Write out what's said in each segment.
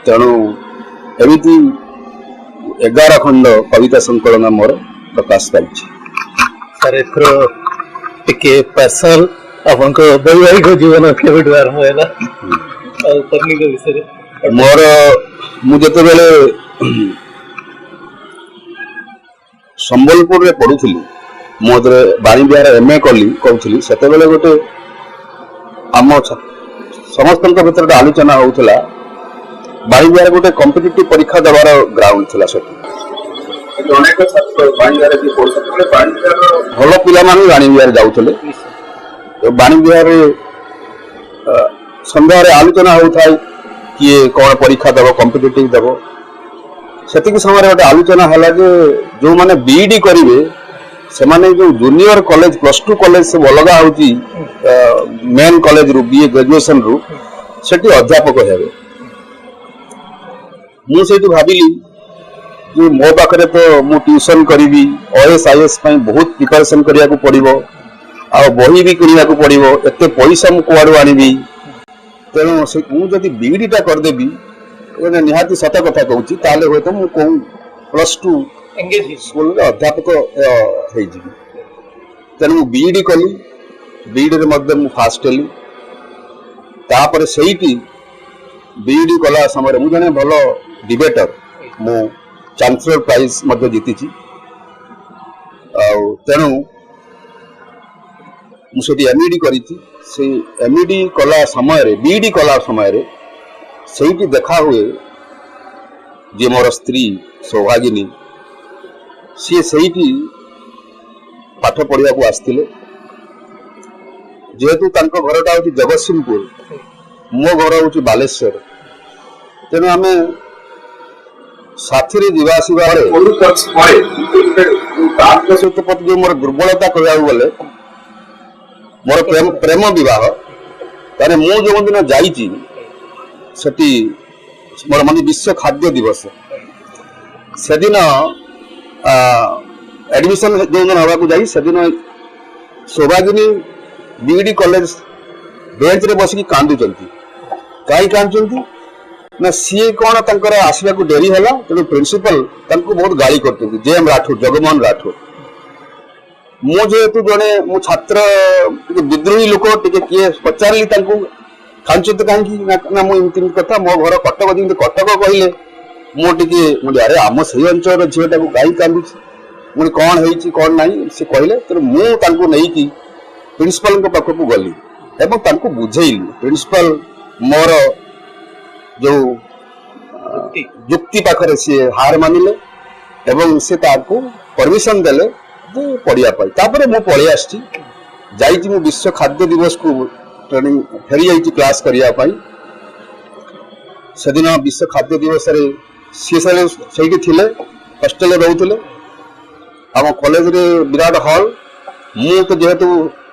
तेणु एमती 11 खंड कविता संकलन मोर प्रकाश पाई। सर एथरो टिके पर्सनल आपन को वैवाहिक जीवन केबेठु आरंभ हैला और पत्नी को विषय मोर मु जते बेले संबलपुर रे पढुथली मोदरे बाणी बिहार एमए कली कहउथली सेते बेले गोटे आम समस्त भीतर गोटे आलोचना होउथला बाणी बिहार गोटे कॉम्पिटिटिव परीक्षा देवार ग्राउंड थिला सेठी अनेक छात्र बाणी बिहार के पढुथले बाणी बिहार भल पिला माने बाणी बिहार जाउथले बाणी बिहार संध्यारे आलोचना होउथाय किए कौन परीक्षा देव कॉम्पिटिटिव देव सेतिक समय गोटे आलोचना है जो माने बीईडी करेंगे से माने जो जूनियर कॉलेज +2 कॉलेज सब अलग होची मेन कॉलेज रु बीए ग्रेजुएशन रु सेठी अध्यापक हेबे मु सेठी भाबिली जो मो पाखरे तो मु ट्यूशन करी ओएस आईएएस पई बहुत प्रिपरेशन करिया को पड़िबो आ बही भी किनिया को पड़िबो एते पैसा मु कुआडू आनिबी तेणु से मुझे बीईडीटा करदेवी निहाती सत कथा कहूँ ताले हुए तो मुझे +2 स्कूल अध्यापक तेणु बीईडी कली बीईडी में फास्ट हेली तापर सेठी बीईडी कला समय मुझे जने भल डिबेटर मु चांसलर प्राइज जीति तेणु मुझे एमईडी करी से एमईडी कला समय बीईडी कला समय से देखा हुए जी मोर स्त्री सौभागिनी सी से पाठ पढ़ा को आसते जेहेतु घरटा हूँ जगतसिंहपुर मो घर हूँ बालेश्वर तेणु आम साथी जावासवा सहित प्रति जो मोर दुर्बलता कहूँ गले मोर प्रेम विवाह तारे मु जो दिन जाइए सेठी मोर मन विश्व खाद्य दिवस से दिन एडमिशन जो दिन हवा को जाई से दिन सौभागिनी बीईडी कॉलेज बेंच रे बसिकी कांदुचंती काई कांदुचंती ना सी कौन तंकर आसवा को डेरी हैला तेणु प्रिंसिपल तंको बहुत गाली करते जेएम राठौर जगमोहन राठौर मु जेहेतु जड़े मो छात्र विद्रोही लोक टे किए पचारि खांचुत कहीं ना मुझे कथा मो घर कटक जमी कटक कहले मुझे अरे आम से अंचल झीटा को गाई कांदुच मुझे कौन है कौन ना से कहले तेरे मुझे प्रिंसिपल पाखक गली एवं बुझेली प्रिंसिपल मोर जो युक्ति पाखरे सी हार मानिले एवं से परमिशन देले पढ़ाई मु पलि आसी विश्व खाद्य दिवस को ट्रेनिंग फेरी जाइए क्लास करने से दिन विश्व खाद्य दिवस सी से थे हॉस्टेल रोते आम कॉलेज रे विराट हॉल मु तो जेहेतु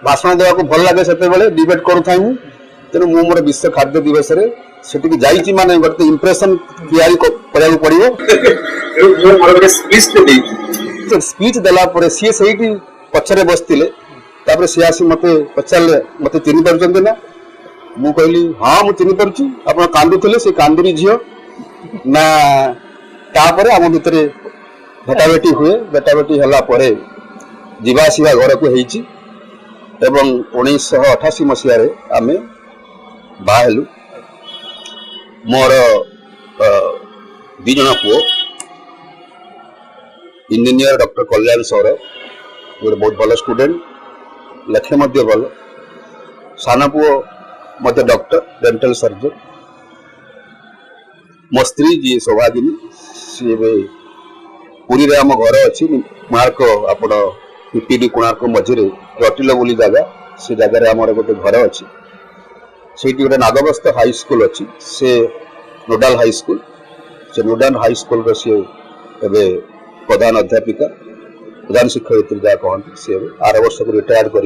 भाषण देवा भल लगे से डिबेट करूँ तेणु मु मोर विश्व खाद्य दिवस से माने गोटे इंप्रेशन तैयारी करा पड़ो स्पीच देला परे सी से पछरे बसते सी आसी मत पचारे मत चिन्ह पार्टी ना मु कहली हाँ मुझे चिन्ह पार्टी आप कांदुले से कांदुरी झील ना तापर आम भितर भेटाभेटी हुए भेटाभेटी है जीवासवा घर को होती 1988 मसीह आम बाहलु मोर 2 जन पुओ इंजीनियर डॉक्टर कल्याण सौर गोटे बहुत भल स्टूडेंट लेखे भल सान पुओ मत डॉक्टर डेंटल सर्जन मो स्त्री जी सौभागिनी सी पुरी रे आम घर अच्छी कोणार्क आपण पीपीडी कोणार्क मझे रटिल बोली जगह से जगह आम गोटे घर अच्छी से गोटे नागबस्थ हाई स्कूल अच्छी से नोडाल हाई स्कूल से नोडाल हाई स्कूल सी एवं प्रधान अध्यापिका प्रधान शिक्षयित्री जहाँ कहते सी आर वर्ष को रिटायर कर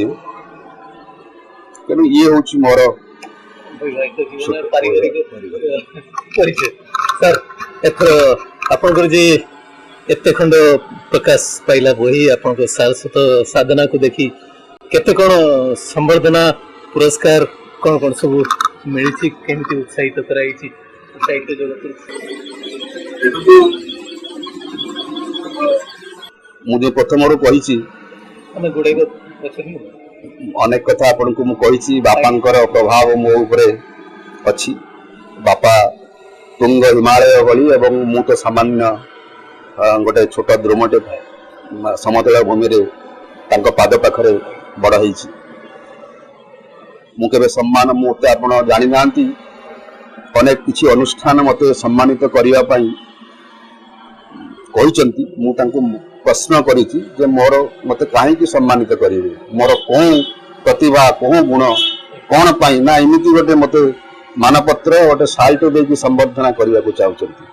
तेणु ये हूँ मोर सर एथर आपन जी एते खंड प्रकाश पाइला बही आपन सारस्वत साधना को देखी केते कोन संवर्धना पुरस्कार कौन कौन सब मिली केमती उत्साहित कराई ସାହିତ୍ୟ ଜଗତରେ ମୁଁ ଯୋଉ ପ୍ରଥମରୁ କହିଛି ଆମେ ଗୁଡ଼ାଇବ ଅଛନ୍ତି। ଅନେକ କଥା ଆପଣଙ୍କୁ ମୁଁ କହିଛି। ବାପାଙ୍କର ପ୍ରଭାବ ମୋ ଉପରେ ଅଛି। ବାପା ତୁଙ୍ଗ ହିମାଳୟ ଭଳି ଏବଂ ମୁଁ ତ ସାମାନ୍ୟ ଗୋଟେ ଛୋଟ ଦ୍ରୁମଟେ ସମତଳ ଭୂମିରେ ତାଙ୍କ ପାଦ ପାଖରେ ବଡ଼ ହେଇଛି। ମୁଁ କେବେ ସମ୍ମାନ ମୋତେ ଆପଣ ଜାଣିନାହାନ୍ତି। ଅନେକ କିଛି ଅନୁଷ୍ଠାନ ମୋତେ ସମ୍ମାନିତ କରିବା ପାଇଁ କହିଛନ୍ତି। ମୁଁ ତାଙ୍କୁ ପ୍ରଶ୍ନ କରିଛି ଯେ ମୋତେ କାହିଁକି ସମ୍ମାନିତ କରିବେ, ମୋର କେଉଁ ପ୍ରତିଭା କେଉଁ ଗୁଣ କ'ଣ ପାଇଁ ନା ଏମିତି ଗୋଟେ ମୋତେ ମାନପତ୍ର ଗୋଟେ ସାଲ୍ଟ ଦେଇକି ସମ୍ବର୍ଦ୍ଧନା କରିବାକୁ ଚାହୁଁଛନ୍ତି।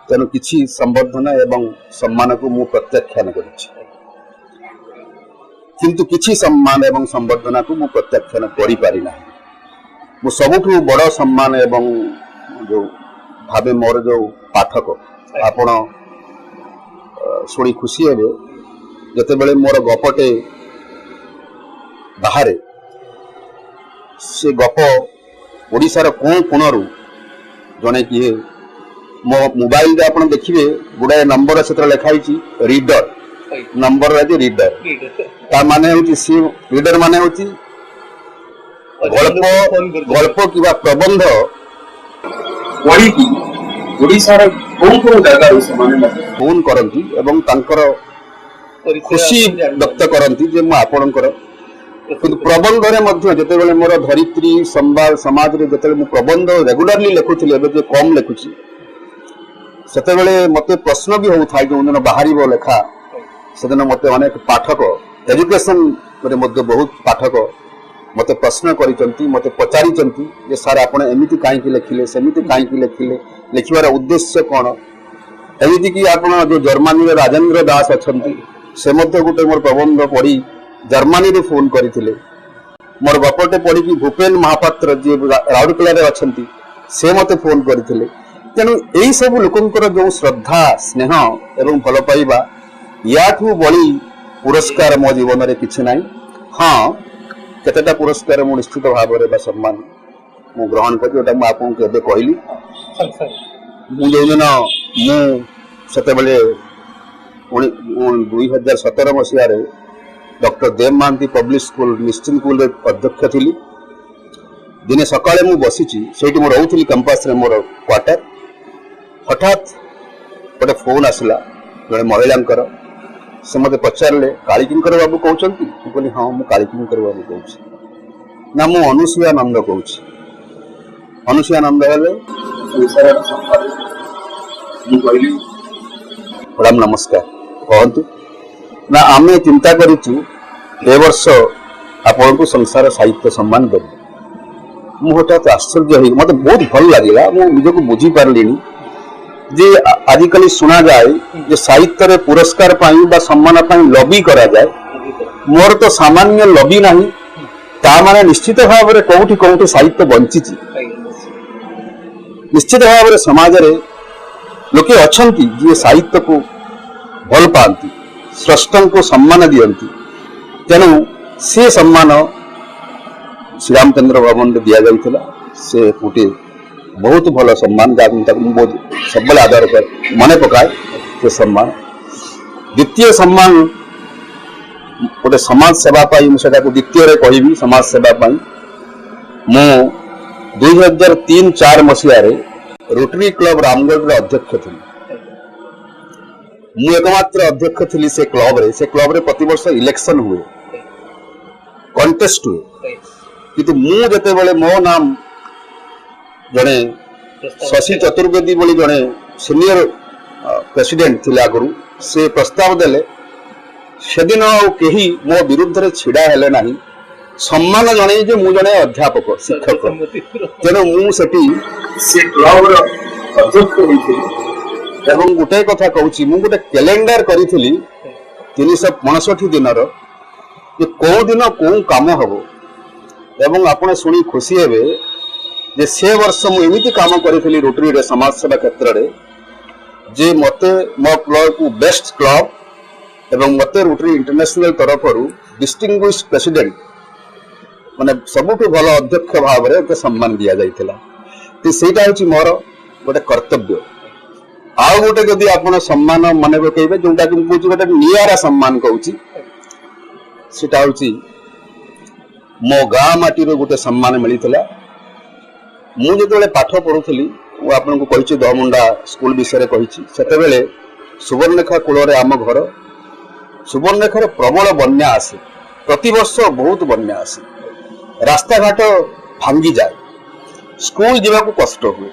ତେଣୁ କିଛି ସମ୍ବର୍ଦ୍ଧନା ଏବଂ ସମ୍ମାନକୁ ମୁଁ ପ୍ରତ୍ୟାଖ୍ୟାନ କରିଛି, କିନ୍ତୁ କିଛି ସମ୍ମାନ ଏବଂ ସମ୍ବର୍ଦ୍ଧନାକୁ ମୁଁ ପ୍ରତ୍ୟାଖ୍ୟାନ କରିପାରି ନାହିଁ। ମୁଁ ସବୁଠୁ ବଡ଼ ସମ୍ମାନ ଏବଂ ଯୋଉ ଭାବେ ମୋର ଯୋଉ ପାଠକ, ଆପଣ ଶୁଣି ଖୁସି ହେବେ, ଯେତେବେଳେ ମୋର ଗପଟେ ବାହାରେ ସେ ଗପ ଓଡ଼ିଶାର କୋଉ କୋଣରୁ ଜଣେ କିଏ ମୋ ମୋବାଇଲରେ ଆପଣ ଦେଖିବେ ଗୁଡ଼ାଏ ନମ୍ବର ସେଥିରେ ଲେଖା ହେଇଛି ରିଡର ନମ୍ବର ଅଛି ରିଡର। ତା ମାନେ ହେଉଛି ସିଏ ରିଡର ମାନେ ହେଉଛି ଗଳ୍ପ କିମ୍ବା ପ୍ରବନ୍ଧ ପଢ଼ିକି ଓଡ଼ିଶାର କୋଉ କୋଉ ଜାଗାରୁ ସେମାନେ ଫୋନ କରନ୍ତି ଏବଂ ତାଙ୍କର ଖୁସି ବ୍ୟକ୍ତ କରନ୍ତି ଯେ ମୁଁ ଆପଣଙ୍କର। କିନ୍ତୁ ପ୍ରବନ୍ଧରେ ମଧ୍ୟ ଯେତେବେଳେ ମୋର ଧରିତ୍ରୀ ସମ୍ବାଦ ସମାଜରେ ଯେତେବେଳେ ମୁଁ ପ୍ରବନ୍ଧ ରେଗୁଲାରଲି ଲେଖୁଥିଲି, ଏବେ ଯେ କମ୍ ଲେଖୁଛି, ସେତେବେଳେ ମୋତେ ପ୍ରଶ୍ନ ବି ହେଉଥାଏ ଯେଉଁଦିନ ବାହାରିବ ଲେଖା ସେଦିନ ମୋତେ ଅନେକ ପାଠକ ଏଜୁକେସନରେ ମଧ୍ୟ ବହୁତ ପାଠକ ମୋତେ ପ୍ରଶ୍ନ କରିଛନ୍ତି, ମୋତେ ପଚାରିଛନ୍ତି ଯେ ସାର୍ ଆପଣ ଏମିତି କାହିଁକି ଲେଖିଲେ, ସେମିତି କାହିଁକି ଲେଖିଲେ, ଲେଖିବାର ଉଦ୍ଦେଶ୍ୟ କ'ଣ। ଏମିତିକି ଆପଣ ଯେଉଁ ଜର୍ମାନୀର ରାଜେନ୍ଦ୍ର ଦାସ ଅଛନ୍ତି, ସେ ମଧ୍ୟ ଗୋଟେ ମୋର ପ୍ରବନ୍ଧ ପଢ଼ି ଜର୍ମାନୀରୁ ଫୋନ କରିଥିଲେ। ମୋର ଗପଟେ ପଢ଼ିକି ଭୂପେନ ମହାପାତ୍ର ଯିଏ ରାଉରକେଲାରେ ଅଛନ୍ତି ସେ ମୋତେ ଫୋନ କରିଥିଲେ। ତେଣୁ ଏଇ ସବୁ ଲୋକଙ୍କର ଯେଉଁ ଶ୍ରଦ୍ଧା ସ୍ନେହ ଏବଂ ଭଲ ପାଇବା, ୟାଠୁ ବଳି ପୁରସ୍କାର ମୋ ଜୀବନରେ କିଛି ନାହିଁ। ହଁ, କେତେଟା ପୁରସ୍କାର ମୁଁ ନିଶ୍ଚିତ ଭାବରେ ବା ସମ୍ମାନ ମୁଁ ଗ୍ରହଣ କରିଛି, ଯୋଉଟା ମୁଁ ଆପଣଙ୍କୁ ଏବେ କହିଲି। ମୁଁ ଯେଉଁଦିନ ମୁଁ ସେତେବେଳେ 2017 ମସିହାରେ ଡକ୍ଟର ଦେବ ମହାନ୍ତି ପବ୍ଲିକ ସ୍କୁଲ ନିଶ୍ଚିନ୍ତ ସ୍କୁଲରେ ଅଧ୍ୟକ୍ଷ ଥିଲି। ଦିନେ ସକାଳେ ମୁଁ ବସିଛି, ସେଇଠି ମୁଁ ରହୁଥିଲି କ୍ୟାମ୍ପସରେ ମୋର କ୍ୱାର୍ଟର। ହଠାତ୍ ଗୋଟେ ଫୋନ୍ ଆସିଲା ଜଣେ ମହିଳାଙ୍କର। ସେ ମୋତେ ପଚାରିଲେ କାଳିକିଙ୍କର ବାବୁ କହୁଛନ୍ତି? ମୁଁ କହିଲି ହଁ, ମୁଁ କାଳିକିଙ୍କର ବାବୁ କହୁଛି। ନା, ମୁଁ ଅନୁସୂୟା ନନ୍ଦ କହୁଛି। ଅନୁସୂୟା ନନ୍ଦ ହେଲେ ମୁଁ କହିଲି ମ୍ୟାଡ଼ାମ ନମସ୍କାର, କହନ୍ତୁ। ନା, ଆମେ ଚିନ୍ତା କରିଛୁ ଏ ବର୍ଷ ଆପଣଙ୍କୁ ସଂସାର ସାହିତ୍ୟ ସମ୍ମାନ ଦେବୁ। ମୁଁ ହଠାତ୍ ଆଶ୍ଚର୍ଯ୍ୟ ହେଇ ମୋତେ ବହୁତ ଭଲ ଲାଗିଲା। ମୁଁ ନିଜକୁ ବୁଝିପାରିଲିଣି ଯେ ଆଜିକାଲି ଶୁଣାଯାଏ ଯେ ସାହିତ୍ୟରେ ପୁରସ୍କାର ପାଇଁ ବା ସମ୍ମାନ ପାଇଁ ଲବି କରାଯାଏ। ମୋର ତ ସାମାନ୍ୟ ଲବି ନାହିଁ, ତା ମାନେ ନିଶ୍ଚିତ ଭାବରେ କୋଉଠି କୋଉଠି ସାହିତ୍ୟ ବଞ୍ଚିଛି। ନିଶ୍ଚିତ ଭାବରେ ସମାଜରେ ଲୋକେ ଅଛନ୍ତି ଯିଏ ସାହିତ୍ୟକୁ ଭଲ ପାଆନ୍ତି, ସ୍ରଷ୍ଟଙ୍କୁ ସମ୍ମାନ ଦିଅନ୍ତି। ତେଣୁ ସେ ସମ୍ମାନ ଶ୍ରୀରାମଚନ୍ଦ୍ର ଭବନରେ ଦିଆଯାଇଥିଲା। ସେ ଗୋଟିଏ ବହୁତ ଭଲ ସମ୍ମାନ, ଯାହାକୁ ତାକୁ ମୁଁ ବହୁତ ସବୁବେଳେ ଆଦର କରେ, ମନେ ପକାଏ ସେ ସମ୍ମାନ। ଦ୍ୱିତୀୟ ସମ୍ମାନ ଗୋଟେ ସମାଜ ସେବା ପାଇଁ, ମୁଁ ସେଟାକୁ ଦ୍ୱିତୀୟରେ କହିବି ସମାଜ ସେବା ପାଇଁ। ମୁଁ 2003-04 ମସିହାରେ ରୋଟରୀ କ୍ଲବ ରାମଗଡ଼ର ଅଧ୍ୟକ୍ଷ ଥିଲି। ମୁଁ ଏକମାତ୍ର ଅଧ୍ୟକ୍ଷ ଥିଲି ସେ କ୍ଲବରେ। ସେ କ୍ଲବରେ ପ୍ରତିବର୍ଷ ଇଲେକ୍ସନ ହୁଏ, କଣ୍ଟେଷ୍ଟ ହୁଏ। କିନ୍ତୁ ମୁଁ ଯେତେବେଳେ ମୋ ନାମ ଜଣେ ଶଶୀ ଚତୁର୍ବେଦୀ ଭଳି ଜଣେ ସିନିୟର ପ୍ରେସିଡେଣ୍ଟ ଥିଲେ ଆଗରୁ, ସେ ପ୍ରସ୍ତାବ ଦେଲେ, ସେଦିନ ଆଉ କେହି ମୋ ବିରୁଦ୍ଧରେ ଛିଡ଼ା ହେଲେ ନାହିଁ, ସମ୍ମାନ ଜଣେଇ ଯେ ମୁଁ ଜଣେ ଅଧ୍ୟାପକ ଶିକ୍ଷକ। ତେଣୁ ମୁଁ ସେଠି ସେ କ୍ଲବର ଅଧ୍ୟକ୍ଷ ହୋଇଥିଲି। ଏବଂ ଗୋଟାଏ କଥା କହୁଛି, ମୁଁ ଗୋଟେ କ୍ୟାଲେଣ୍ଡର କରିଥିଲି 365 ଦିନର, ଯେ କୋଉ ଦିନ କୋଉ କାମ ହବ। ଏବଂ ଆପଣ ଶୁଣି ଖୁସି ହେବେ ଯେ ସେ ବର୍ଷ ମୁଁ ଏମିତି କାମ କରିଥିଲି ରୋଟରୀରେ ସମାଜସେବା କ୍ଷେତ୍ରରେ ଯେ ମୋତେ ମୋ କ୍ଲବକୁ ବେଷ୍ଟ କ୍ଲବ ଏବଂ ମୋତେ ରୋଟରୀ ଇଣ୍ଟରନ୍ୟାସନାଲ ତରଫରୁ ଡିଷ୍ଟିଂଗୁଇଶ୍ଡ ପ୍ରେସିଡେଣ୍ଟ ମାନେ ସବୁଠୁ ଭଲ ଅଧ୍ୟକ୍ଷ ଭାବରେ ମୋତେ ସମ୍ମାନ ଦିଆଯାଇଥିଲା। तो ସେଇଟା ହେଉଛି ମୋର ଗୋଟେ କର୍ତ୍ତବ୍ୟ। ଆଉ ଗୋଟେ ଯଦି ଆପଣ ସମ୍ମାନ ମନେ ପକେଇବେ ଯୋଉଟା କି ମୁଁ କହୁଛି ଗୋଟେ ନିଆରା ସମ୍ମାନ କହୁଛି, ସେଟା ହେଉଛି ମୋ ଗାଁ ମାଟିରୁ ଗୋଟେ ସମ୍ମାନ ମିଳିଥିଲା। ମୁଁ ଯେତେବେଳେ ପାଠ ପଢୁଥିଲି, ମୁଁ ଆପଣଙ୍କୁ କହିଛି ଦହମୁଣ୍ଡା ସ୍କୁଲ ବିଷୟରେ କହିଛି, ସେତେବେଳେ ସୁବର୍ଣ୍ଣରେଖା କୂଳରେ ଆମ ଘର। ସୁବର୍ଣ୍ଣରେଖାରେ ପ୍ରବଳ ବନ୍ୟା ଆସେ, ପ୍ରତିବର୍ଷ ବହୁତ ବନ୍ୟା ଆସେ, ରାସ୍ତାଘାଟ ଭାଙ୍ଗିଯାଏ, ସ୍କୁଲ ଯିବାକୁ କଷ୍ଟ ହୁଏ।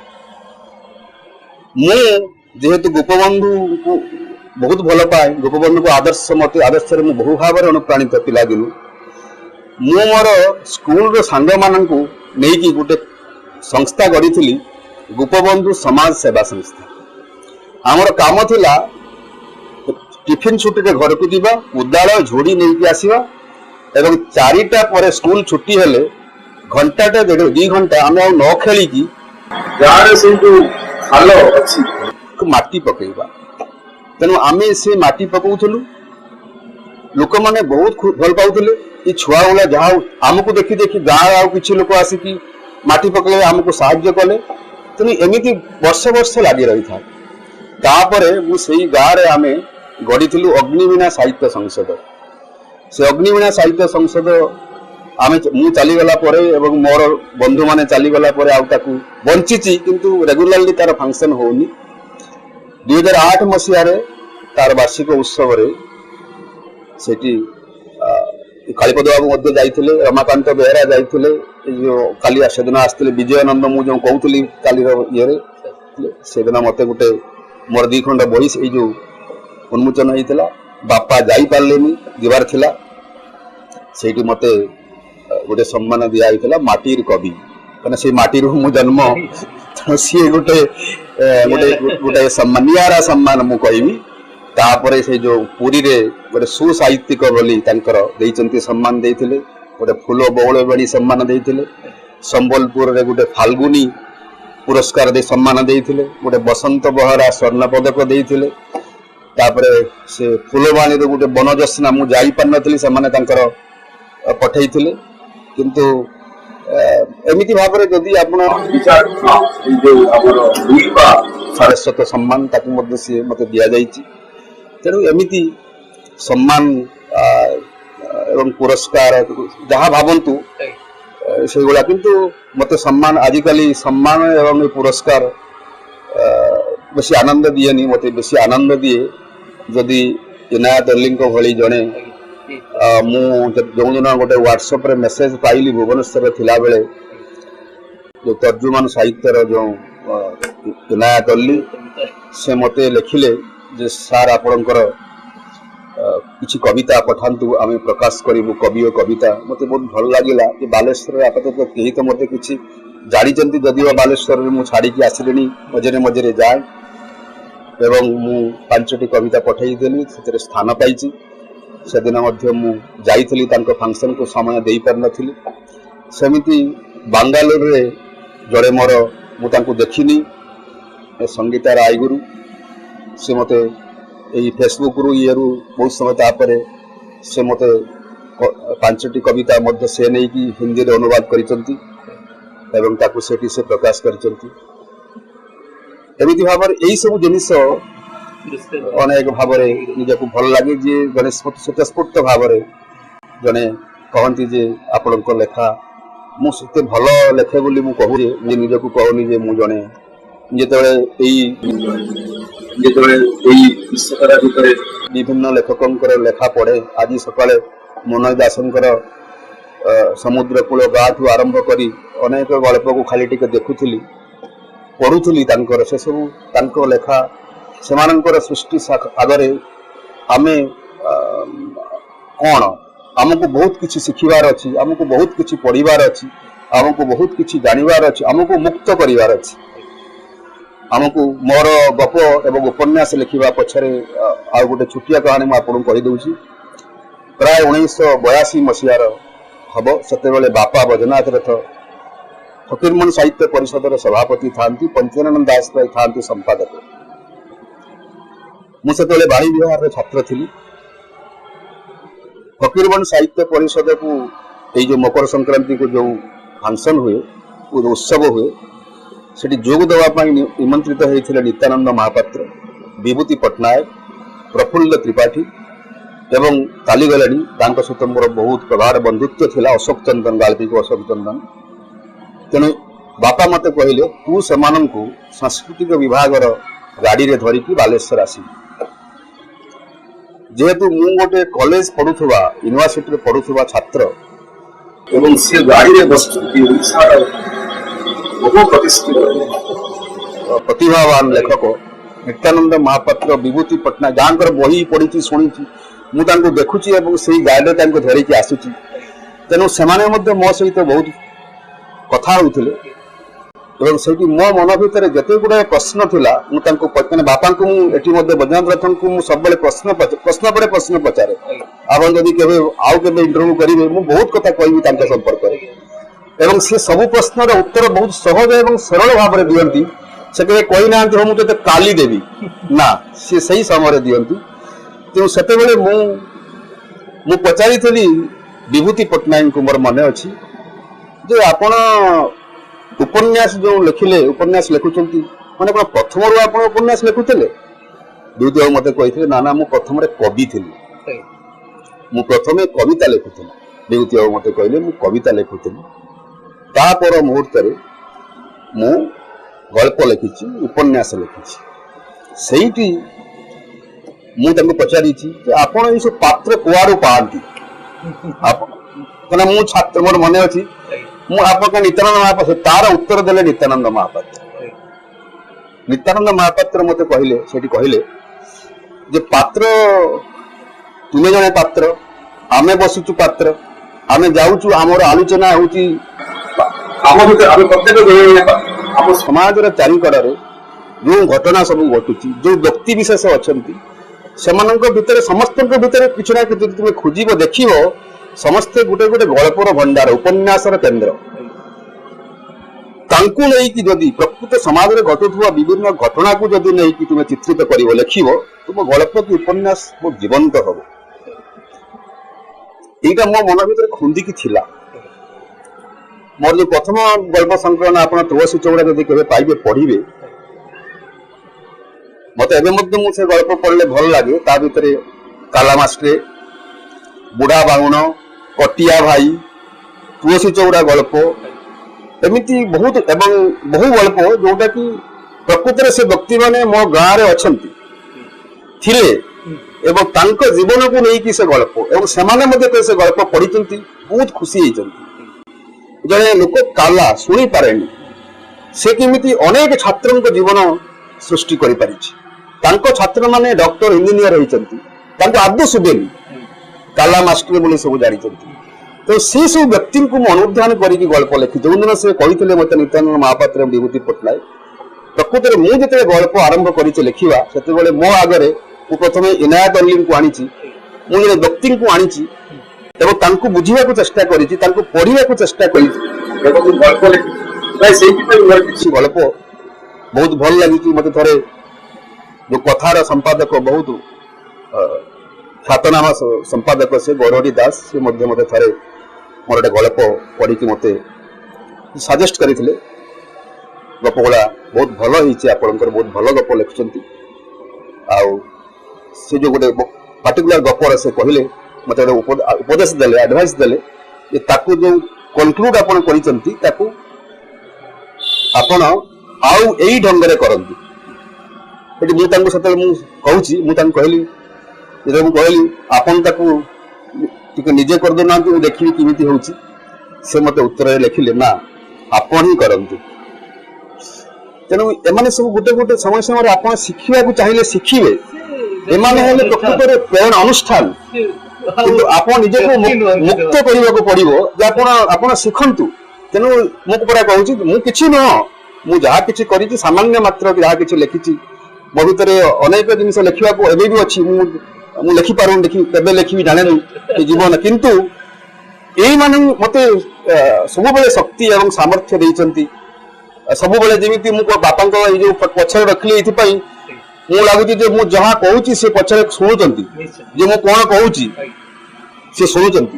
ମୁଁ ଯେହେତୁ ଗୋପବନ୍ଧୁଙ୍କୁ ବହୁତ ଭଲ ପାଏ, ଗୋପବନ୍ଧୁଙ୍କ ଆଦର୍ଶରେ ମୁଁ ବହୁ ଭାବରେ ଅନୁପ୍ରାଣିତ ପିଲାଦିନୁ, ମୁଁ ମୋର ସ୍କୁଲର ସାଙ୍ଗମାନଙ୍କୁ ନେଇକି ଗୋଟେ ସଂସ୍ଥା ଗଢ଼ିଥିଲି, ଗୋପବନ୍ଧୁ ସମାଜ ସେବା ସଂସ୍ଥା। ଆମର କାମ ଥିଲା ଟିଫିନ ଛୁଟିରେ ଘରକୁ ଯିବା, ଉଦାଳ ଝୋଡ଼ି ନେଇକି ଆସିବା ଏବଂ 4ଟା ପରେ ସ୍କୁଲ ଛୁଟି ହେଲେ ଘଣ୍ଟାଟେ 2 ଘଣ୍ଟା ଆମେ ଆଉ ନ ଖେଳିକି ଗାଁରେ ସେ ଯୋଉ ଖାଲ ଅଛି ମାଟି ପକେଇବା। ତେଣୁ ଆମେ ସେ ମାଟି ପକଉଥିଲୁ, ଲୋକମାନେ ବହୁତ ଭଲ ପାଉଥିଲେ। ଏ ଛୁଆ ଗୁଡ଼ା ଯାହା ଆମକୁ ଦେଖି ଦେଖି ଗାଁ ଆଉ କିଛି ଲୋକ ଆସିକି ମାଟି ପକେଇଲେ, ଆମକୁ ସାହାଯ୍ୟ କଲେ। ତେଣୁ ଏମିତି ବର୍ଷ ବର୍ଷ ଲାଗି ରହିଥାଏ। ତାପରେ ମୁଁ ସେଇ ଗାଁରେ ଆମେ ଗଢ଼ିଥିଲୁ ଅଗ୍ନିବୀଣା ସାହିତ୍ୟ ସଂସଦ। ସେ ଅଗ୍ନିବୀଣା ସାହିତ୍ୟ ସଂସଦ ମୁଁ ଚାଲିଗଲା ପରେ ଏବଂ ମୋର ବନ୍ଧୁମାନେ ଚାଲିଗଲା ପରେ ଆଉ ତାକୁ ବଞ୍ଚିଛି, କିନ୍ତୁ ରେଗୁଲାରଲି ତାର ଫଙ୍କସନ ହଉନି। 2008 ମସିହାରେ ତାର ବାର୍ଷିକ ଉତ୍ସବରେ ସେଠି କାଳୀପଦ ବାବୁ ମଧ୍ୟ ଯାଇଥିଲେ, ରମାକାନ୍ତ ବେହେରା ଯାଇଥିଲେ, କାଲି ସେଦିନ ଆସିଥିଲେ ବିଜୟାନନ୍ଦ, ମୁଁ ଯେଉଁ କହୁଥିଲି କାଲିର ଇଏରେ, ସେଦିନ ମତେ ଗୋଟେ ମୋର 2 ଖଣ୍ଡ ବହି ଏଇ ଯୋଉ ଉନ୍ମୋଚନ ହେଇଥିଲା। ବାପା ଯାଇପାରିଲେନି, ଯିବାର ଥିଲା, ସେଇଠି ମତେ ଗୋଟେ ସମ୍ମାନ ଦିଆ ହେଇଥିଲା, ମାଟିର କବି। କାରଣ ସେଇ ମାଟିରୁ ମୁଁ ଜନ୍ମ, ସିଏ ଗୋଟେ ନିଆରା ସମ୍ମାନ ମୁଁ କହିବି। ତାପରେ ସେ ଯୋଉ ପୁରୀରେ ଗୋଟେ ସୁସାହିତ୍ୟିକ ବୋଲି ତାଙ୍କର ଦେଇଛନ୍ତି, ସମ୍ମାନ ଦେଇଥିଲେ। ଗୋଟେ ଫୁଲ ବଉଳ ବେଣୀ ସମ୍ମାନ ଦେଇଥିଲେ। ସମ୍ବଲପୁରରେ ଗୋଟେ ଫାଲ୍ଗୁନି ପୁରସ୍କାର ଦେଇ ସମ୍ମାନ ଦେଇଥିଲେ। ଗୋଟେ ବସନ୍ତ ବହରା ସ୍ୱର୍ଣ୍ଣ ପଦକ ଦେଇଥିଲେ। ତାପରେ ସେ ଫୁଲବାଣୀରୁ ଗୋଟେ ବନଜସ୍ନା, ମୁଁ ଯାଇପାରିନଥିଲି, ସେମାନେ ତାଙ୍କର ପଠେଇଥିଲେ। କିନ୍ତୁ ଏମିତି ଭାବରେ ଯଦି ଆପଣ ସାରସ୍ୱତ ସମ୍ମାନ ତାକୁ ମଧ୍ୟ ସିଏ ମତେ ଦିଆଯାଇଛି। ତେଣୁ ଏମିତି ସମ୍ମାନ ଏବଂ ପୁରସ୍କାର ଯାହା ଭାବନ୍ତୁ ସେଇଗୁଡ଼ା, କିନ୍ତୁ ମତେ ସମ୍ମାନ, ଆଜିକାଲି ସମ୍ମାନ ଏବଂ ଏ ପୁରସ୍କାର ବେଶୀ ଆନନ୍ଦ ଦିଏନି। ମତେ ବେଶୀ ଆନନ୍ଦ ଦିଏ ଯଦି ଇନାୟତ ଅଲ୍ଲୀଙ୍କ ଭଳି ଜଣେ, ମୁଁ ଯେଉଁଦିନ ଗୋଟେ ହ୍ୱାଟ୍ସଆପରେ ମେସେଜ ପାଇଲି ଭୁବନେଶ୍ୱରରେ ଥିଲାବେଳେ, ଯୋଉ ତର୍ଜୁମାନ ସାହିତ୍ୟର ଯୋଉ ଇନାୟତ ଅଲ୍ଲୀ, ସେ ମତେ ଲେଖିଲେ ଯେ ସାର୍ ଆପଣଙ୍କର କିଛି କବିତା ପଠାନ୍ତୁ, ଆମେ ପ୍ରକାଶ କରିବୁ, କବି ଓ କବିତା। ମତେ ବହୁତ ଭଲ ଲାଗିଲା ଯେ ବାଲେଶ୍ୱରରେ ଆପାତତଃ କେହି ତ ମତେ କିଛି ଜାଣିଛନ୍ତି, ଯଦିଓ ବାଲେଶ୍ୱରରେ ମୁଁ ଛାଡ଼ିକି ଆସିଲିଣି, ମଝିରେ ମଝିରେ ଯାଏ ଏବଂ ମୁଁ 5ଟି କବିତା ପଠାଇଦେଲି, ସେଥିରେ ସ୍ଥାନ ପାଇଛି। ସେଦିନ ମଧ୍ୟ ମୁଁ ଯାଇଥିଲି ତାଙ୍କ ଫଙ୍କସନକୁ, ସମୟ ଦେଇପାରିନଥିଲି। ସେମିତି ବାଙ୍ଗାଲୋରରେ ଜଣେ ମୋର, ମୁଁ ତାଙ୍କୁ ଦେଖିନି, ସଙ୍ଗୀତା ରାୟଗୁରୁ, ସେ ମତେ ଏଇ ଫେସବୁକରୁ ଇଏରୁ ବହୁତ ସମୟ ତାପରେ ସେ ମତେ 5ଟି କବିତା ମଧ୍ୟ ସେ ନେଇକି ହିନ୍ଦୀରେ ଅନୁବାଦ କରିଛନ୍ତି ଏବଂ ତାକୁ ସେଠି ସେ ପ୍ରକାଶ କରିଛନ୍ତି। ଏମିତି ଭାବରେ ଏଇ ସବୁ ଜିନିଷ ଅନେକ ଭାବରେ ନିଜକୁ ଭଲ ଲାଗେ। ଯିଏ ଜଣେ ସ୍ୱତଃସ୍ଫୂର୍ତ୍ତ ଭାବରେ ଜଣେ କହନ୍ତି ଯେ ଆପଣଙ୍କ ଲେଖା, ମୁଁ ସେତେ ଭଲ ଲେଖେ ବୋଲି ମୁଁ କହୁଛି, ନିଜକୁ କହୁନି ଯେ ମୁଁ ଜଣେ, ଯେତେବେଳେ ଏଇ ବିଶ୍ୱଧାରା ଭିତରେ ବିଭିନ୍ନ ଲେଖକଙ୍କର ଲେଖା ପଢେ, ଆଜି ସକାଳେ ମନୋଜ ଦାସଙ୍କର ସମୁଦ୍ର କୂଳ ଗାଁଠୁ ଆରମ୍ଭ କରି ଅନେକ ଗଳ୍ପକୁ ଖାଲି ଟିକେ ଦେଖୁଥିଲି, ପଢୁଥିଲି ତାଙ୍କର ସେସବୁ ତାଙ୍କ ଲେଖା, ସେମାନଙ୍କର ସୃଷ୍ଟି ଆଗରେ ଆମେ କ'ଣ, ଆମକୁ ବହୁତ କିଛି ଶିଖିବାର ଅଛି, ଆମକୁ ବହୁତ କିଛି ପଢିବାର ଅଛି, ଆମକୁ ବହୁତ କିଛି ଜାଣିବାର ଅଛି, ଆମକୁ ମୁକ୍ତ କରିବାର ଅଛି। ଆମକୁ ମୋର ଗପ ଏବଂ ଉପନ୍ୟାସ ଲେଖିବା ପଛରେ ଆଉ ଗୋଟେ ଛୋଟିଆ କାହାଣୀ ମୁଁ ଆପଣଙ୍କୁ କହିଦେଉଛି। ପ୍ରାୟ 1982 ମସିହାର ହବ, ସେତେବେଳେ ବାପା ବୈଦ୍ୟନାଥ ରଥ ଫକୀରମୋହନ ସାହିତ୍ୟ ପରିଷଦର ସଭାପତି ଥାନ୍ତି, ପଞ୍ଚନାରାୟଣ ଦାସ ଥାନ୍ତି ସମ୍ପାଦକ। ମୁଁ ସେତେବେଳେ ବାଣୀ ବିହାରର ଛାତ୍ର ଥିଲି। ଫକୀରମୋହନ ସାହିତ୍ୟ ପରିଷଦକୁ ଏଇ ଯୋଉ ମକର ସଂକ୍ରାନ୍ତିକୁ ଯୋଉ ଫଙ୍କସନ ହୁଏ, ଉତ୍ସବ ହୁଏ, सेठी जोग देवा निमंत्रित होते नित्यानंद महापात्र, विभूति पट्टनायक, प्रफुल्ल त्रिपाठी एवं कालीगलानी सहित मोर बहुत प्रगाढ़ बंधुत्व थिला। अशोक चंदन गाल्पी को अशोक चंदन तेणु बापा मते कहले तू से सांस्कृतिक विभाग गाड़ी रे धरिकी बालेश्वर आसी जेहेतु मु गोटे कॉलेज पढ़ुवा यूनिवर्सिटी पढ़ुवा छात्र एवं से गाड़ी रे बसुची बहु प्रतिष्ठित प्रतिभावान लेखक नित्यानंद महापात्र, विभूति पट्टनायक गाँव बही पढ़ी शुणी मुझे देखुची से गाड़ी धरिकी आसुची। तेणु से मो सहित बहुत कथा होते से मो मन भितर जिते गुड़ाए प्रश्न थिला बापा को मुझे बजरंग रथन को सब प्रश्न पर प्रश्न पचारे आप जदि आउ के इंटरव्यू करेंगे मुझे बहुत कथा कहि संपर्क एवं से सब प्रश्न उत्तर बहुत सहज एवं सरल भाव में दियंती। से कहे कही ना हो मुझे काली देवी ना सी सही समय दियंती। तेणु से मु पचारी विभूति पट्टनायक को मोर मन अच्छी जे आपण उपन्यास जो लिखिले उपन्यास लिखुंट माने प्रथम रू आप उपन्यास लिखुले द्वितीय मत कही ना ना मु प्रथम कवि थी मु प्रथम कविता लिखुली। विभूति मत कहले मु कविता लिखुली तापर मुहूर्त मु गल्प लिखी उपन्यास लिखी सेठी मुझे पचारि आपण ये सब पात्र कुआरू पाती मु छात्र मोर मन अच्छी मुझे नित्यानंद महापात्र तार उत्तर देले नित्यानंद महापात्र। नित्यानंद महापात्र मत कहले सेठी कहले जे पात्र तुम्हें जने पात्र आमे बसुचु पात्र आमे जाऊचु आमर आलोचना होची आम समाज चारिकड़े जो घटना सब घटुची जो व्यक्ति विशेष अच्छा से समस्त भितर कि ना कि तुम खोज देख समस्ते गोटे गोटे गल्पर भंडार उपन्यासर केन्द्र तांकु नहीं जदि प्रकृत समाज में घटुवा विभिन्न घटना को जदि नहीं तुम चित्रित कर लिख तुम गल्प की उपन्यास बहुत जीवंत हम यहाँ मो मन भर खुंदिकी थिला। मोर जो प्रथम गल्प संकलन आप तुलसी चौड़ा जदि के पाइबे पढ़े मत एवं से गल्प पढ़ले भल लगे ता भितर काला मास्ट्रे बुढ़ा बाहुण कटिया भाई तुलसी चौड़ा गल्प एमती बहुत एवं बहु गल्प जोटा कि प्रकृत से व्यक्ति माने मो गाँव में अच्छा एवं तांको जीवन को लेकिन से गल्प एवं से गल्प पढ़ी बहुत खुशी होती। जड़े लोक काला शुणी पारे से किमिति अनेक छात्रों को जीवन सृष्टि करि पारिछि छात्र माने डॉक्टर इंजीनियर होती आदौ शुभेनी काला मास्टर बोली सब जानी तो से सब व्यक्ति को अनुध्यान करके गल्प लिखी जो दिन से कहते मत नित्यानंद महापात्र विभूति पट्टनायक प्रकृत में मुझे गल्प आरंभ कर लिखा से मो आगे प्रथम इनायत अली को आनी मुझे व्यक्ति को आनी बुझा चेष्टा करी पढ़ा चेष्टा करी गल्प बहुत भल लगी मत थे जो कथार संपादक बहुत ख्यातनामा संपादक से गौरहरी दास से मत थे मोर गोटे गल्प पढ़ी मत सजेस्ट करते गप गुड़ा बहुत भल होती आपंकर बहुत भल गप लिखुंट से जो गोटे पार्टिकुलर गपर से कहले मत उपदेश देले एडवाइस देले ताकू जो कनक्लूड आपण करिसंती ताकू आपण आउ एई ढंगरे करंती एटी मु तांको सतल मु कहूची मु तांको कहली जे मु कहली आपण ताकू टिके निजे कर दो ना मु देखि किमिति होउची से मते उत्तर लिखिले ना आपण ही करंती। तेणु एमाने सब गोटे गोटे समय समय आपण शिखिबा को चाहिए शिखिबे एमाने हेले प्रकृत प्रेरणा अनुष्ठान किंतु आप निजे को मुक्त करने को पड़ो आप शिखु। तेणु मुझे पूरा कहूँ मु किसी नुह मु जहाँ किसी करी सामान्य मात्र जहाँ किसी लिखी मो भर अनेक जिन लिखा एवं भी अच्छी मु लिखिपार केवे लिखी जाने जीवन किंतु यही मान मत सब शक्ति और सामर्थ्य देती सब जमी मु बापा जो पछरे रखिली ये लगुच जहाँ कहूँ सी पचर शुणुंट जे मु कौन कहूँ सी शुणुंट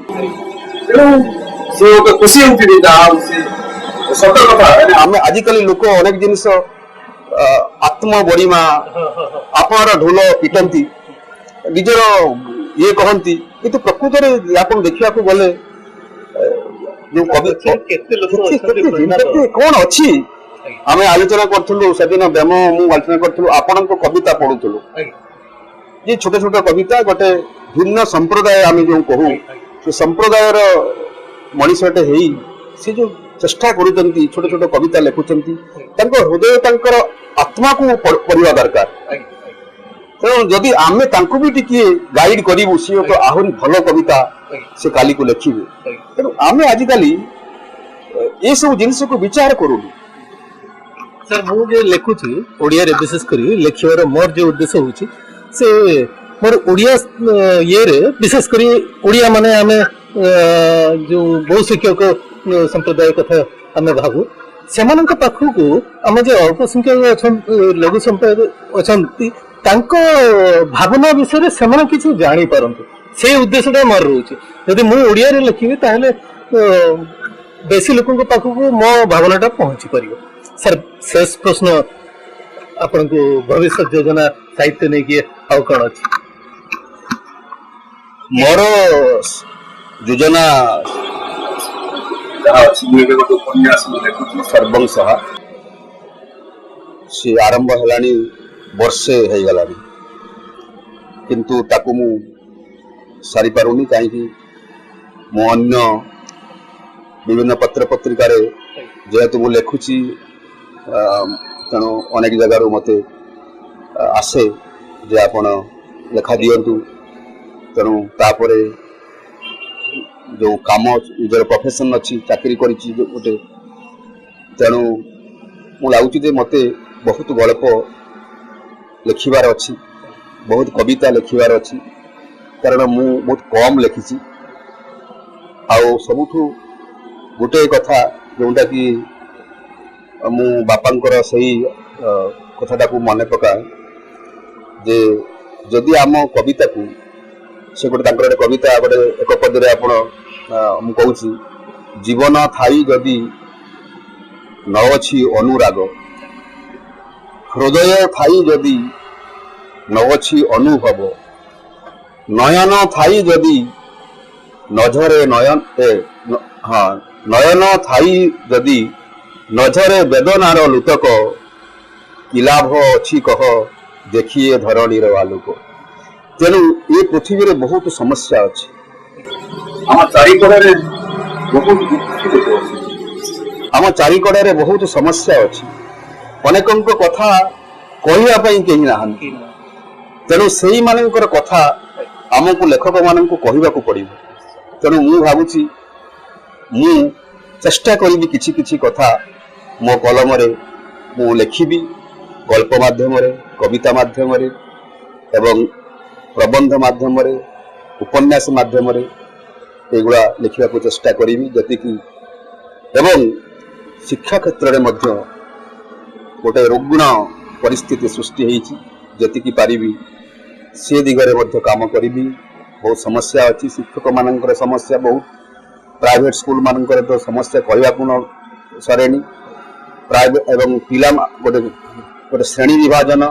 खुशी ସତ କଥା ଆମେ ଆଜିକାଲି ଲୋକ ଅନେକ ଜିନିଷ ଆତ୍ମ ବଡ଼ିମା ଆପଣର ଢୋଲ ପିଟନ୍ତି ନିଜର ଇଏ କହନ୍ତି କିନ୍ତୁ ପ୍ରକୃତରେ ଆପଣ ଦେଖିବାକୁ ଗଲେ ଯୋଉ କବି କଣ ଅଛି ଆମେ ଆଲୋଚନା କରୁଥିଲୁ ସେଦିନ ବ୍ୟାମ ମୁଁ ଆଲୋଚନା କରୁଥିଲୁ ଆପଣଙ୍କ କବିତା ପଢୁଥିଲୁ ଯେ ଛୋଟ ଛୋଟ କବିତା ଗୋଟେ ଭିନ୍ନ ସମ୍ପ୍ରଦାୟ ଆମେ ଯୋଉ କହୁ ସେ ସମ୍ପ୍ରଦାୟର ମଣିଷଟେ ହେଇ ସେ ଯୋଉ ଚେଷ୍ଟା କରୁଛନ୍ତି ଛୋଟ ଛୋଟ କବିତା ଲେଖୁଛନ୍ତି ତାଙ୍କ ହୃଦୟ ତାଙ୍କର ଆତ୍ମାକୁ ପଢିବା ଦରକାର ତେଣୁ ଯଦି ଆମେ ତାଙ୍କୁ ବି ଟିକେ ଗାଇଡ କରିବୁ ସିଏ ତ ଆହୁରି ଭଲ କବିତା ସେ କାଲିକୁ ଲେଖିବେ ତେଣୁ ଆମେ ଆଜିକାଲି ଏସବୁ ଜିନିଷକୁ ବିଚାର କରୁନୁ सर मु जो लिखुची ओडिया रे विशेष करी लिखिबार मोर जो उद्देश्य होची से मोर ओडिया ये रे विशेष करी ओडिया माने आमे जो बहु शिक्षक संप्रदाय कथा आमे भाबु सेमानक पाखु आम जो अल्प संख्यक लघु संप्रदाय अछंती तांको भावना विषय से किसी जानी पारंतु से उद्देश्यटा मोर रोचे यदि मु ओडिया रे लिखिबे ताहले बेसी लोकन पाखु मो भावनाटा पहुंची परियो सर शेष प्रश्न आपन को भविष्य योजना साहित्य नहीं किए आउ कौन अच्छी मोर योजना सर्वंशः से आरंभ हेलानी वर्षे हो गलानी किंतु ताकू मु सारी पारुनी कहीं मु अन्य विभिन्न पत्र पत्रिका जेहेतु मु लेखुची तेणु अनेक जगार मत आसे जे आपण लेखा दिंतु तेणु तापर जो काम निजर प्रोफेशन अच्छी चाकरी करी गोटे तेणु मु लगुच मत बहुत गल्प लिखिबार अच्छी बहुत कविता लिखिबार अच्छी कारण मु बहुत कम लिखी आउ सबुठु गोटे कथा जोटा कि मु बापांकर सही कथाटा को मन पकाए जे जदि आम कविता को से गोटे कविता गोटे एक पदरे आपण मु कहूँ जीवन थाई जदि न अछि अनुराग हृदय थाई जदि न अछि अनुभव नयन थाई जदि नजरे नयन हाँ नयन थाई जदि नजरे वेदनार लुतक कि लाभ अच्छी कह देखिए धरणीर आलोक तेणु ये पृथ्वी रे बहुत समस्या अच्छी आम चारिकड़े बहुत समस्या अच्छी अनेक कथा कहवाई कहीं ना तेणु से मानकर कथा आमको लेखक मान कहवाक पड़ो तेणु मु भावुची मु चेष्टा करी किछि किछि कथा मो कलम रे मु लिखिबी गल्प माध्यम रे कविता माध्यम रे एवं प्रबंध माध्यम रे उपन्यास माध्यम रे एगुड़ा लिखा को चेष्टा करी जति कि एवं शिक्षा क्षेत्र रे मध्य गोटे रुग्ण परिस्थिति सृष्टि होईची जति कि पारिबी से दिगरे मध्य काम करी बहुत समस्या अच्छी शिक्षक मानकर समस्या बहुत प्राइवेट स्कूल मानकर तो समस्या कहवाक न सरेनी प्राइवेट एवं पिला गोटे गोटे श्रेणी विभाजन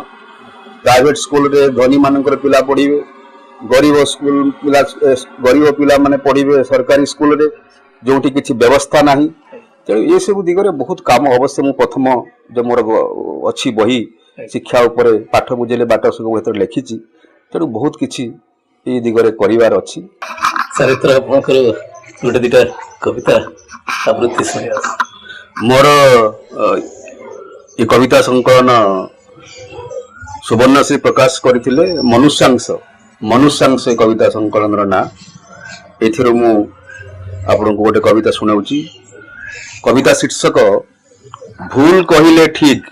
प्राइवेट स्कूल रे धनी मानकर पिला पढ़िबे गरीब स्कूल पिला गरीब पिला माने पढ़िबे सरकारी स्कूल रे जोठी किछि व्यवस्था नाही तेणु ये सब दिगरे बहुत काम अवश्य मु प्रथम जो मोर अच्छी बही शिक्षा उपरे पाठ बुझेले बाट सब भीतर लिखिछि तेणु बहुत किछि ये दिगरे करिवार अछि चरित्र आपनकर गोटे दिटा कविता आवृत्ति सुनिया मोर ये कविता संकलन सुवर्णश्री प्रकाश करथिले मनुष्यांश कविता संकलन ना एथिरो मु आपनको गोटे कविता सुनाउची कविता शीर्षक भूल कहिले ठीक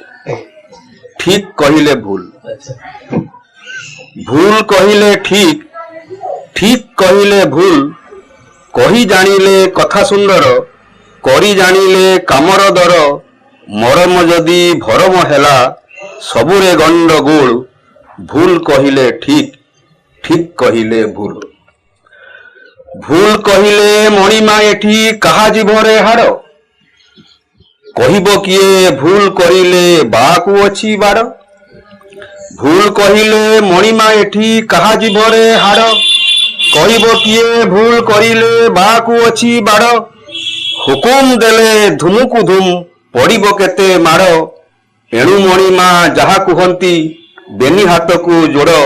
ठीक कहिले भूल भूल कहिले ठीक ठीक कहिले भूल कही जानिले कथा सुंदर करी जानिले कामर दर मरम जदि भरम हेला सबुरे गंडगोल भूल कहिले ठीक ठीक कहिले भूल भूल कहिले मणिमा एठी कहा जीवरे हाड़ କହିବ କିଏ ଭୁଲ କରିଲେ ବାହାକୁ ଅଛି ବାଡ଼ ଭୁଲ କହିଲେ ମଣିମା ଏଠି କାହା ଜିଭରେ ହାଡ଼ କହିବ କିଏ ଭୁଲ କରିଲେ ବାହାକୁ ଅଛି ବାଡ଼ ହୁକୁମ ଦେଲେ ଧୁମକୁ ଧୁମ ପଡ଼ିବ କେତେ ମାଡ଼ ଏଣୁ ମଣିମା ଯାହା କୁହନ୍ତି ବେନି ହାତକୁ ଯୋଡ଼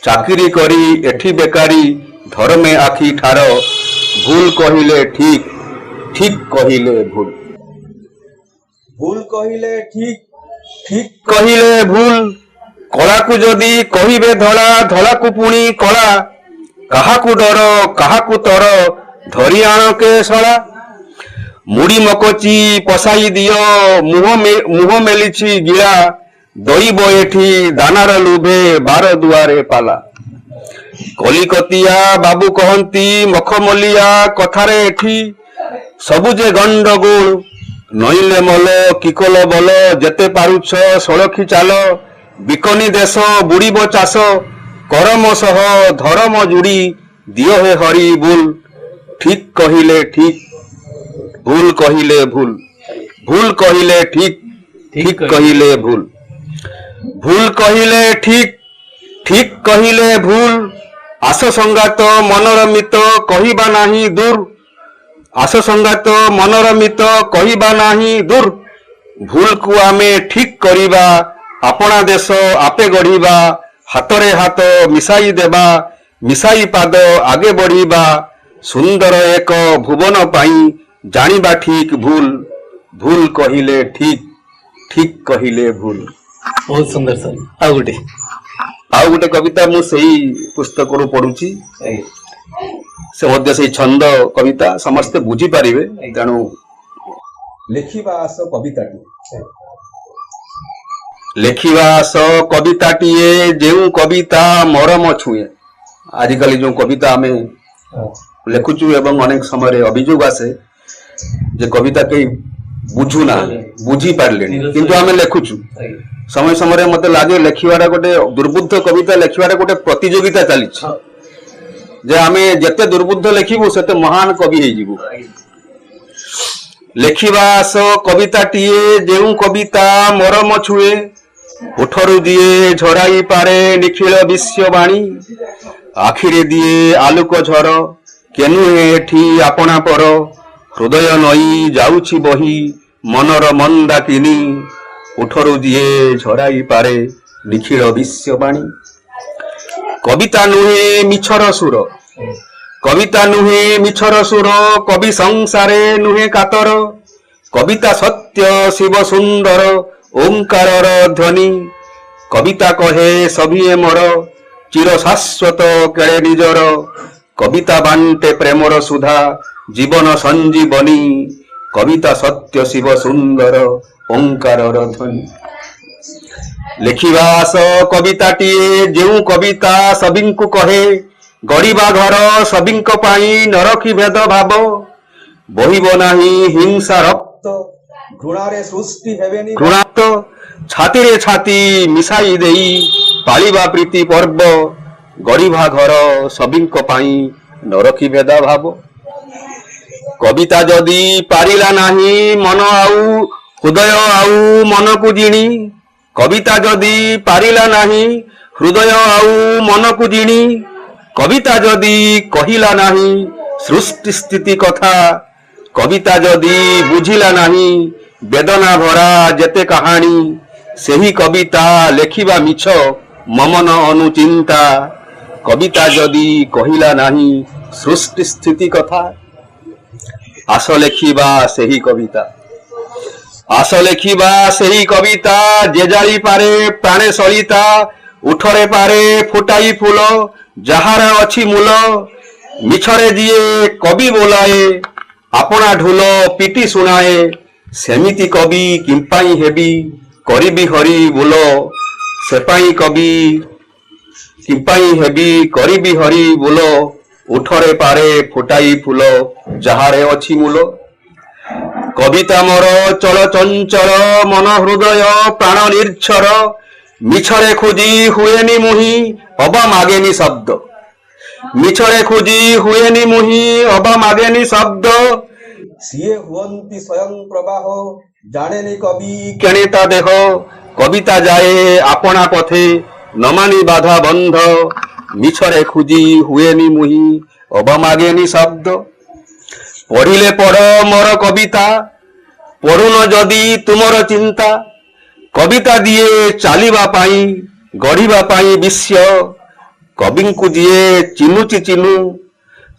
ଚାକିରି କରି ଏଠି ବେକାରୀ ଧର୍ମେ ଆଖି ଠାର ଭୁଲ କହିଲେ ଠିକ ଠିକ କହିଲେ ଭୁଲ ଭୁଲ କହିଲେ ଠିକ ଠିକ କହିଲେ ଭୁଲ କଳାକୁ ଯଦି କହିବେ ଧଳା ଧଳାକୁ ପୁଣି କଳା କାହାକୁ ଡର କାହାକୁ ତର ଧରି ଆଣ କେ ଶଳା ମୁଢି ମକଚି ପଶାଇ ଦିଅ ମୁହଁ ମେଲିଛି ଗିଳା ଦଇବ ଏଠି ଦାନାର ଲୁଭେ ବାର ଦୁଆରେ ପାଲା କଲିକତିଆ ବାବୁ କହନ୍ତି ମଖମଲିଆ କଥାରେ ଏଠି ସବୁ ଯେ ଗଣ୍ଡଗୋଳ ନଇଲେ ମଲ କିକଲ ବଲ ଯେତେ ପାରୁଛ ସଳଖି ଚାଲ ବିକନି ଦେଶ ବୁଡ଼ିବ ଚାଷ କରମ ସହ ଧରମ ଯୁଡ଼ି ଦିଅ ହେ ହରି ବୁଲ ଠିକ କହିଲେ ଠିକ ଭୁଲ କହିଲେ ଭୁଲ ଭୁଲ କହିଲେ ଠିକ ଠିକ କହିଲେ ଭୁଲ ଭୁଲ କହିଲେ ଠିକ ଠିକ କହିଲେ ଭୁଲ ଆସ ସଂଗାତ ମନର ମିତ କହିବା ନାହିଁ ଦୂର ଆସ ସଂଗାତ ମନର ମିତ କହିବା ନାହିଁ ଦୂର ଭୁଲକୁ ଆମେ ଠିକ କରିବା ଆପଣା ଦେଶ ଆପେ ଗଢିବା ହାତରେ ହାତ ମିଶାଇ ଦେବା ମିଶାଇ ପାଦ ଆଗେ ବଢିବା ସୁନ୍ଦର ଏକ ଭୁବନ ପାଇଁ ଜାଣିବା ଠିକ ଭୁଲ ଭୁଲ କହିଲେ ଠିକ ଠିକ କହିଲେ ଭୁଲ ବହୁତ ସୁନ୍ଦର ସାର୍ ଆଉ ଗୋଟେ କବିତା ମୁଁ ସେଇ ପୁସ୍ତକରୁ ପଢୁଛି ସେ ମଧ୍ୟ ସେଇ ଛନ୍ଦ କବିତା ସମସ୍ତେ ବୁଝିପାରିବେ ତେଣୁ ଲେଖିବା ଆସ କବିତାଟି ଲେଖିବା ଆସ କବିତାଟିଏ ଯେଉଁ କବିତା ମରମ ଛୁଏଁ ଆଜିକାଲି ଯୋଉ କବିତା ଆମେ ଲେଖୁଛୁ ଏବଂ ଅନେକ ସମୟରେ ଅଭିଯୋଗ ଆସେ ଯେ କବିତା କେହି ବୁଝୁନା ବୁଝିପାରିଲେନି କିନ୍ତୁ ଆମେ ଲେଖୁଛୁ ସମୟ ସମୟରେ ମତେ ଲାଗେ ଲେଖିବାଟା ଗୋଟେ ଦୁର୍ବୁଦ୍ଧ କବିତା ଲେଖିବାଟା ଗୋଟେ ପ୍ରତିଯୋଗିତା ଚାଲିଛି ଯେ ଆମେ ଯେତେ ଦୁର୍ବୁଦ୍ଧ ଲେଖିବୁ ସେତେ ମହାନ କବି ହେଇଯିବୁ ଲେଖିବା ଆସ କବିତାଟିଏ ଯେଉଁ କବିତା ମରମ ଛୁଏ ଉଠରୁ ଦିଏ ଝରାଇ ପାରେ ନିଖିଳ ବିଶ୍ୱବାଣୀ ଆଖିରେ ଦିଏ ଆଲୋକ ଝର କେନୁହେ ଏଠି ଆପଣା ପର ହୃଦୟ ନଈ ଯାଉଛି ବହି ମନର ମନ୍ଦା କିନି ଉଠରୁ ଦିଏ ଝରାଇ ପାରେ ନିଖିଳ ବିଶ୍ୱବାଣୀ କବିତା ନୁହେଁ ମିଛର ସୁର କବିତା ନୁହେଁ ମିଛର ସୁର କବି ସଂସାରେ ନୁହେଁ କାତର କବିତା ସତ୍ୟ ଶିବ ସୁନ୍ଦର ଓଙ୍କାରର ଧ୍ୱନି କବିତା କହେ ସଭିଏ ମୋର ଚିର ଶାଶ୍ୱତ କେଳେ ନିଜର କବିତା ବାଣ୍ଟେ ପ୍ରେମର ସୁଧା ଜୀବନ ସଞ୍ଜୀବନୀ କବିତା ସତ୍ୟ ଶିବ ସୁନ୍ଦର ଓଙ୍କାରର ଧ୍ୱନି ଲେଖିବା ଆସ କବିତାଟିଏ ଯେଉଁ କବିତା ସଭିଙ୍କୁ କହେ ଗଢିବା ଘର ସଭିଙ୍କ ପାଇଁ ନରଖି ଭେଦ ଭାବ ବହିବ ନାହିଁ ହିଂସା ରକ୍ତ ଘୃଣାରେ ସୃଷ୍ଟି ହେବେନି ଘୃଣାତ ଛାତିରେ ଛାତି ମିଶାଇ ଦେଇ ପାଳିବା ପ୍ରୀତି ପର୍ବ ଗଢିବା ଘର ସଭିଙ୍କ ପାଇଁ ନରଖି ଭେଦ ଭାବ କବିତା ଯଦି ପାରିଲା ନାହିଁ ମନ ଆଉ ହୃଦୟ ଆଉ ମନକୁ ଜିଣି କବିତା ଯଦି ପାରିଲା ନାହିଁ ହୃଦୟ ଆଉ ମନକୁ ଜିଣି କବିତା ଯଦି କହିଲା ନାହିଁ ସୃଷ୍ଟି ସ୍ଥିତି କଥା କବିତା ଯଦି ବୁଝିଲା ନାହିଁ ବେଦନା ଭରା ଯେତେ କାହାଣୀ ସେହି କବିତା ଲେଖିବା ମିଛ ମମନ ଅନୁଚିନ୍ତା କବିତା ଯଦି କହିଲା ନାହିଁ ସୃଷ୍ଟି ସ୍ଥିତି କଥା ଆସ ଲେଖିବା ସେହି କବିତା ଆସ ଲେଖିବା ସେହି କବିତା ଯେ ଜାଳି ପାରେ ପ୍ରାଣେ ସଳିତା ଉଠରେ ପାରେ ଫୁଟାଇ ଫୁଲ ଯାହାର ଅଛି ମୂଲ ମିଛରେ ଯିଏ କବି ବୋଲାଏ ଆପଣା ଢୋଲ ପିଟି ଶୁଣାଏ ସେମିତି କବି କିମ୍ପାଇଁ ହେବି କରିବି ହରି ବୋଲ ସେପାଇଁ କବି କିମ୍ପାଇଁ ହେବି କରିବି ହରି ବୋଲ ଉଠରେ ପାରେ ଫୁଟାଇ ଫୁଲ ଯାହାରେ ଅଛି ମୂଲ କବିତା ମୋର ଚଳ ଚଞ୍ଚଳ ମନ ହୃଦୟ ପ୍ରାଣ ନିର୍ଛର ମିଛରେ ଖୋଜି ହୁଏନି ମୁହିଁ ଅବା ମାଗେନି ଶବ୍ଦ ମିଛରେ ଖୋଜି ହୁଏନି ମୁହିଁ ଅବା ମାଗେନି ଶବ୍ଦ ସିଏ ହୁଅନ୍ତି ସ୍ୱୟଂ ପ୍ରବାହ ଜାଣେନି କବି କେଣେ ତା ଦେହ କବିତା ଯାଏ ଆପଣା ପଥେ ନମାନି ବାଧା ବନ୍ଧ ମିଛରେ ଖୋଜି ହୁଏନି ମୁହିଁ ଅବମାଗେନି ଶବ୍ଦ ପଢିଲେ ପଢ ମୋର କବିତା ପଢୁନ ଯଦି ତୁମର ଚିନ୍ତା କବିତା ଦିଏ ଚାଲିବା ପାଇଁ ଗଢିବା ପାଇଁ ବିଶ୍ୱ କବିଙ୍କୁ ଯିଏ ଚିହ୍ନୁଛି ଚିହ୍ନୁ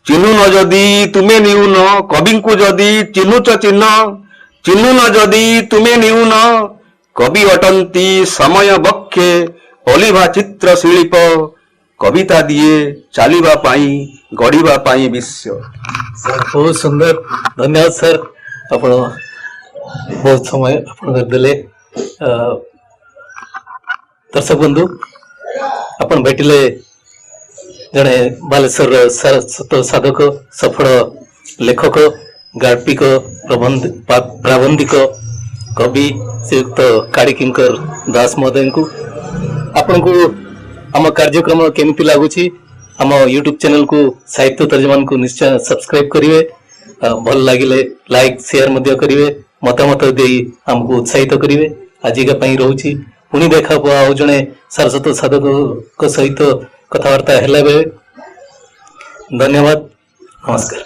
ଚିହ୍ନୁନ ଯଦି ତୁମେ ନିଉନ କବିଙ୍କୁ ଯଦି ଚିହ୍ନୁଛ ଚିହ୍ନ ଚିହ୍ନୁନ ଯଦି ତୁମେ ନିଉନ କବି ଅଟନ୍ତି ସମୟ ବକ୍ଷେ ଅଲିଭା ଚିତ୍ର ଶିଳ୍ପ କବିତା ଦିଏ ଚାଲିବା ପାଇଁ ଗଢିବା ପାଇଁ ବିଶ୍ୱ। सर बहुत सुंदर धन्यवाद सर आपण बहुत समय आपण देले दर्शक बंधु आपण भेटिले जड़े बालेश्वर सरस्वत साधक सफल लेखक गार्पिक प्राबंधिक कवि श्रीयुक्त कारिकिंकर दास महोदय को आपण को आम कार्यक्रम केमती लगुच आम यूट्यूब चैनल को साहित्य तर्जमान को निश्चय सब्सक्राइब करेंगे भल लगे लाइक शेयर करेंगे मतामत दे आमको उत्साहित करेंगे आजिका रोची पुणी देखा आउ जड़े सारस्वत साधक सहित कथबार्ता है। धन्यवाद नमस्कार।